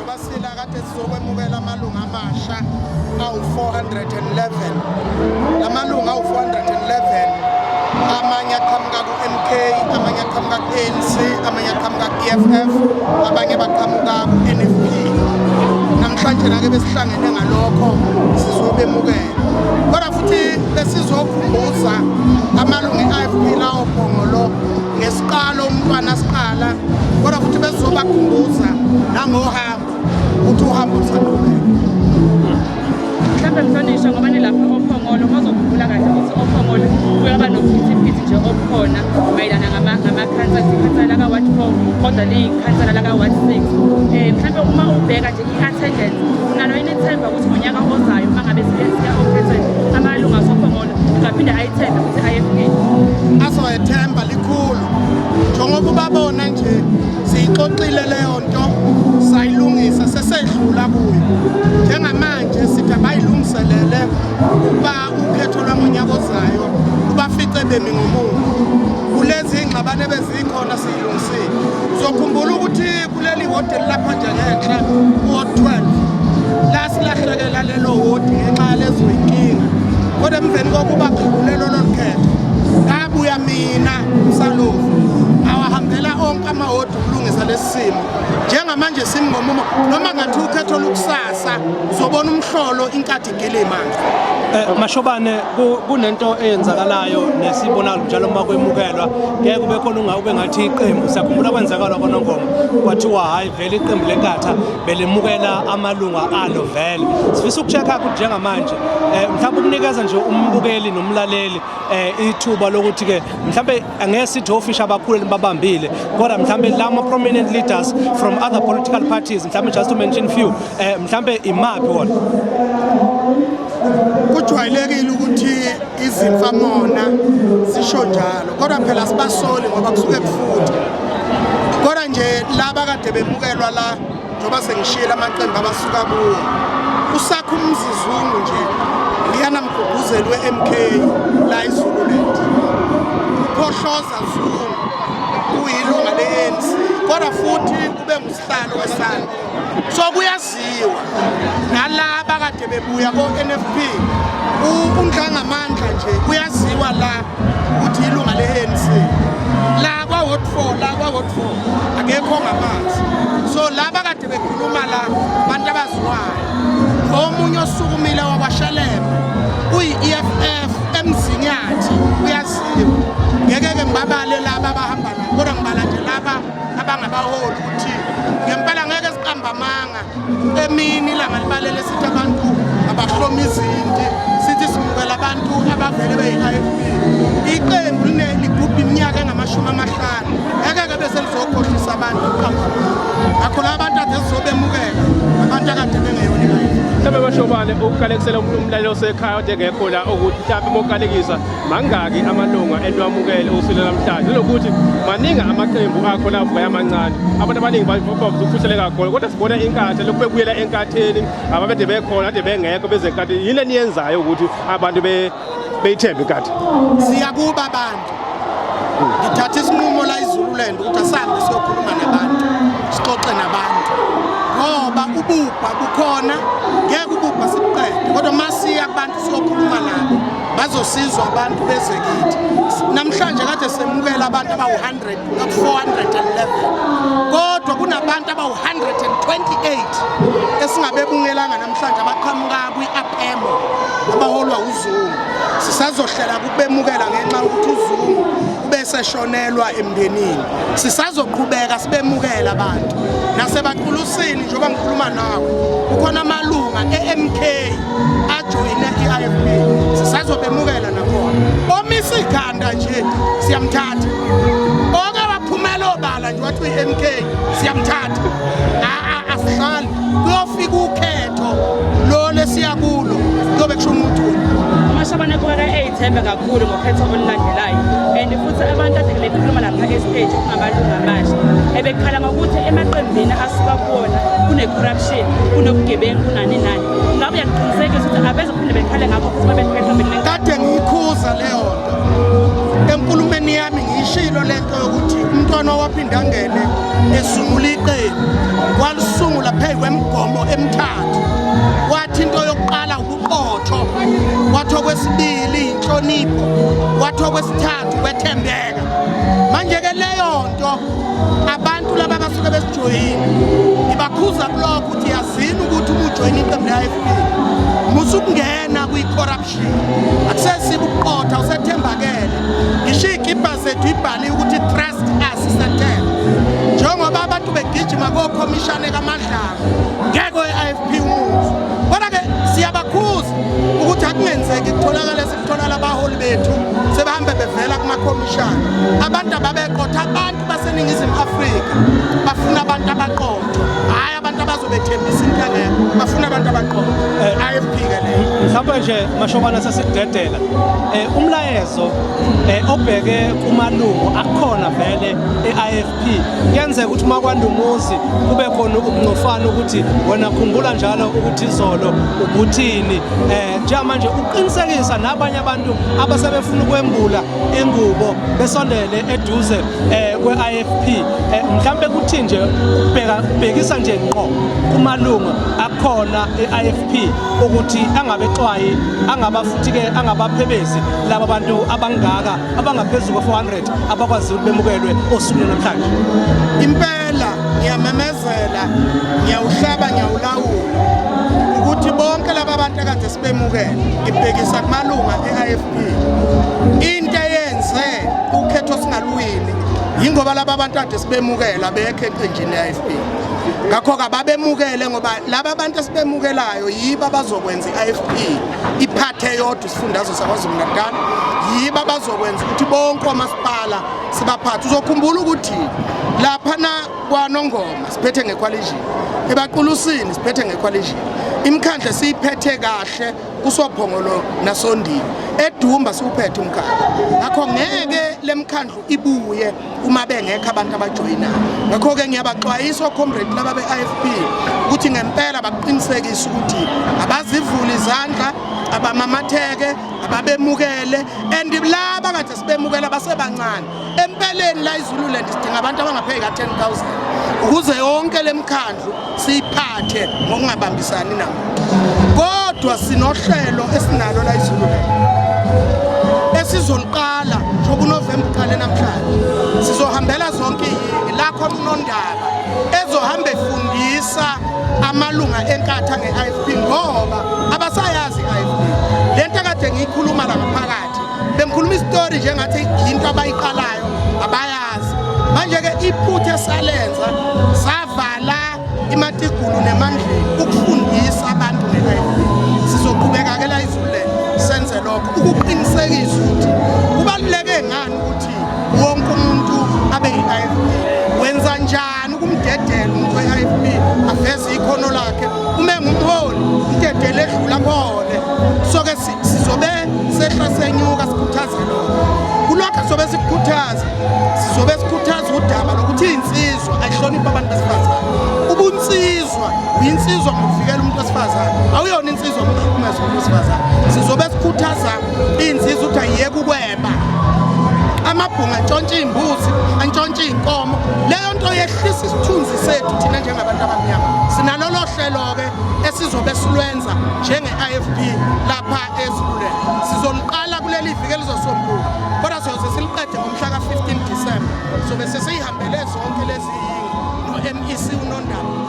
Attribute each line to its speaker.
Speaker 1: Basila kade sizokwemukela amalunga amasha awu-411. Amalunga awu-411 amanye aqhamuka ku-MK, amanye aqhamuka ku-ANC, amanye aqhamuka ku-EFF, abanye baqhamuka ku-NFP. Namhlanje nake besihlangene ngalokho sizobemukela. Kodwa futhi besizokhumbuza amalunga e-IFP lawo phongolo ngesiqalo umntwana siqala, kodwa futhi besizobakhumbuza nangohambo ukuthi uhambo lusalubeka.
Speaker 2: Mhlawumbe mhlonisha ngoba nilapha ophongolo bazokhumbula kahle ukuthi ophongolo kuyaba nokuphithiphithi nje obukhona mayelana ngamakhansela, ikhansela laka-Ward 4 kodwa liyikhansela laka-Ward 6. Mhlawumbe uma ubheka nje i-attendance unalo yini ithemba ukuthi ngonyaka ozayo uma ngabe siya ophethwe amalunga asophongolo ngaphinde ayithembe ukuthi IFP
Speaker 1: azoyethemba likhulu njengoba ubabona nje siyixoxile leyo nto sayilungisa sesedlula kuyo. Njengamanje sithi abayilungiselele ukuba ukhetho lwangonyaka ozayo ubafice bemi ngomumo. Kulezi ingxabano ebezikhona siyilungisile. Uzokhumbula ukuthi kuleli wodi lapha nje ngenhla Ward 12 la silahlekela lelo wodi ngenxa yalezo inkinga. Kodwa emveni kokuba qhubulelo lokhetho ngabuya mina Msalovu awahambela onke amawodi ukulungisa lesimo. Njengamanje simngomumo noma ngathi ukhetho lukusasa uzobona umhlolo inkathi igelemanga.
Speaker 3: Mashobane kunento eyenzakalayo nesibonalo njalo uma kwemukelwa ngeke kube khona ungawube ngathi iqembu sakhumbula kwenzakala kwaNongoma kwathiwa hayi vele iqembu lenkatha belemukela amalunga alo vele. Sifisa ukuchecka ukuthi njengamanje mhlawumbe ukunikeza nje umbukeli nomlaleli ithuba lokuthi ke mhlawumbe angeke sithi ofisha abakhulu babambile kodwa mhlawumbe lama prominent leaders from other political parties mhlawumbe just to mention few mhlawumbe imaphi wona.
Speaker 1: Kujwayelekile ukuthi izimfamona zisho njalo kodwa phela sibasoli ngoba kusuke kufutha. Kodwa nje laba kade bemukelwa la njoba sengishila amaqembu abasuka kuwo usakho umzizungu nje liyana mgqugquzeli we-MK la iZululand Khohloza Zungu uyilunga le-ANC kodwa futhi kube ngusihlalo wesandla. So kuyaziwa nalaba kade bebuya ko-NFP uNdlangamandla nje kuyaziwa la ukuthi ilunga le-ANC la kwa-Ward 4 akekho ngamazi. So laba kade bekhuluma la abantu abaziwayo omunye osukumile wakwashalembe uyi-EFF emzinyathi uyaziwa. Ngeke ngibabale laba abahamba nabo kodwa ngibala nje laba abangabaholi ukuthi ngempela ngeke siqamba amanga emini ilanga libalele sithi abantu abahloma izinti sithi simukela abantu abavele beyi-IFP. Iqembu ligubha iminyaka engama-50 ngeke bese lizokhohlisa abantu ukuqamba ngakho la abantu ade sizobemukela abantu akade bengeyona i-IFP.
Speaker 4: Mhlawumbe Mashobane ukukalekisela umlaleli osekhaya ode ngekho la ukuthi mhlawumbe mokalekisa mangaki amalunga enwamukele usuku namhlanje lokuthi maningi amaqembu akho la avuka amancane abantu abaningi bazokuhleleka kakhulu kodwa sibona inkatha lokube kuyela enkatheni ababede bekhona ade bengekho bezenkathi yini eniyenzayo ukuthi abantu beyithembe inkatha.
Speaker 1: Siyakuba abantu ngithatha isinqumo la iZululand ukuthi asambe siyokhuluma nabantu sixoxe nabantu ngoba ububha bukhona ngeke ububha sibuqede kodwa masiya kubantu siyokhuluma nabo bazosizwa abantu bezekithi. Namhlanje kade semukela abantu abawu-100 411 kodwa kunabantu abawu-128 esingabebungelanga namhlanje abaqhamuka kwi-APEMO abaholwa uZungu. Sisazohlela ukubemukela ngenxa yokuthi uZungu ubeseshonelwa emndenini. Sisazoqhubeka sibemukela abantu nasebaqulusini njengoba ngikhuluma nawe kukhona amalunga e-MK ajoyine i-IFP sisazobemukela nakhona. Omisa ikhanda nje siyamthatha oke waphumela obala nje wathi i-MK siyamthatha. Asihlali kuyofika ukhetho lo lesiya kulo kuyobe kusho umuntu.
Speaker 2: Mashobane kuba eyithembe kakhulu ngokhetho olulandelayo and futhi abantu ade bekhuluma lapha estage ngamalunga amasha ebekhala ngokuthi emaqembini asuka kuwona kune-corruption kunobugebengu kunani nani. Ngabe uyaqiniseka ukuthi abezophinde bekhale ngakho futhi babekhetha beningi.
Speaker 1: Kade ngiyikhuza leyo nto enkulumeni yami ngiyishilo lento yokuthi umuntu umntwana waphinda angene esungula iqembu walisungula phezu kwemigomo emithathu wathi into yokuqala ukuqotho wathi okwesibili inhlonipho wathi okwesithathu kwethembeka manje ke leyo nto abantu laba basuke besijoyini ibakhuza kulokho ukuthi yazini ukuthi ujoyina iqembu le-IFP musukungena kwi-corruption akusesiba ukuqotha usethembakele ngisho iy'kibha zethu ibhaliwe ukuthi trust us isathemba njengoba abantu begijima kokhomishane kaMadlanga ngeke we-IFP umuzi kodwa-ke siyabakhuza ukuthi akungenzeki kutholakala abaholi bethu sebehambe bevela kumakhomishane abantu ababeqotha abantu baseNingizimu Afrika bafuna abantu abaqotho hhayi abantu abazobethembisa into engekho bafuna abantu abaqotho IFP-ke leyo
Speaker 3: mhlawumbe nje mashobana sasikudedela umlayezo obheke kumalungu akhona vele e-IFP kuyenzeka ukuthi uma kwanda umuzi kube khona ukungcofana ukuthi wena khumbula njalo ukuthi izolo ubuthini njengamanje uqinisekisa nabanye abantu abasebefuna ukwembula ingubo besondele eduze kwe-IFP mhlawumbe kuthi nje ukubhekisa nje ngqo kumalungu akhona e-IFP ukuthi angabexwayi futhi-ke angabaphebezi laba bantu abangaka abangaphezulu kwa-400 abakwazi ukuthi bemukelwe osukwini namhlanje.
Speaker 1: Impela ngiyamemezela ngiyawuhlaba ngiyawulawula ukuthi bonke laba bantu akade sibemukele ngibhekisa kumalunga e-IFP into eyenze ukhetho singaluwini yingoba laba bantu akade sibemukela bekhe eqenjini le-IFP ngakho-ke ababemukele ngoba laba bantu esibemukelayo yibo abazokwenza i-IFP iphathe yodwa isifundazwe saKwaZulu-Natal yibo abazokwenza ukuthi bonke omasipala sibaphathe uzokhumbula ukuthi laphana kwaNongoma siphethe ngecoalition ebaQulusini siphethe ngecoalition imkhandla siyiphethe kahle kusophongolo naSondini eDumba siwuphethe umkhandla ngakho ngeke lemkhandlu ibuye uma bengekho abantu abajoyinayo ngakho ke ngiyabaxwayisa ocomrade laba be-IFP ukuthi ngempela baqinisekise ukuthi abazivula izandla abamamatheke ababemukele and laba kade sibemukela basebancane empeleni la iZululand sidinga abantu abangaphezulu ka-10,000 ukuze yonke lemkhandlu siyiphathe ngokungabambisani namuntu kodwa sinohlelo esinalo la iZululand esizoliqala njengoba uNovember uqale namhlanje sizohambela zonke iyingi la khona uNondaba ezohamba efundisa amalunga enkatha nge-IFP ngoba abasayazi i-IFP lento kade ngiyikhuluma la ngaphakathi bengikhuluma isitori njengathi into abayiqalayo abayazi manje-ke iphutha esalenza savala imatigulu nemandleni ukufundisa abantu nge-IFP sizoqhubeka-ke la iZululand senze lokho ukuqinisekisa ukuthi kubaluleke ngani ukuthi wonke umuntu abe yi-IFP wenza njani ukumdedela umuntu we-IFP aveze ikhono lakhe uma engumholi umdedele edlula khona so-ke sizobe sehla senyuka sikhuthaze lokho kulokho sizobe sikukhuthaza sizobe sikhuthaza udaba lokuthi iy'nsizwa ayihloniphe abantu besifazane ubunsizwa uyinsizwa ngokuvikela umuntu wesifazane awuyona insizwa ngokuhlukumeza umuntu wesifazane sizobe sikhuthaza iy'nsizwa ukuthi ayiyeke ukweba amabhunga antshontshe iy'mbuzi antshontshe iy'nkomo leyo nto yehlisa isithunzi sethu thina njengabantu abamnyama sinalolo hlelo-ke esizobe silwenza njenge-IFP lapha eZululand sizoliqala kuleli viki elizosombuluka kodwa siyoze siliqede ngomhla ka-15 Disemba sobe sesiyihambele zonke lezi yingi no-MEC uNondaba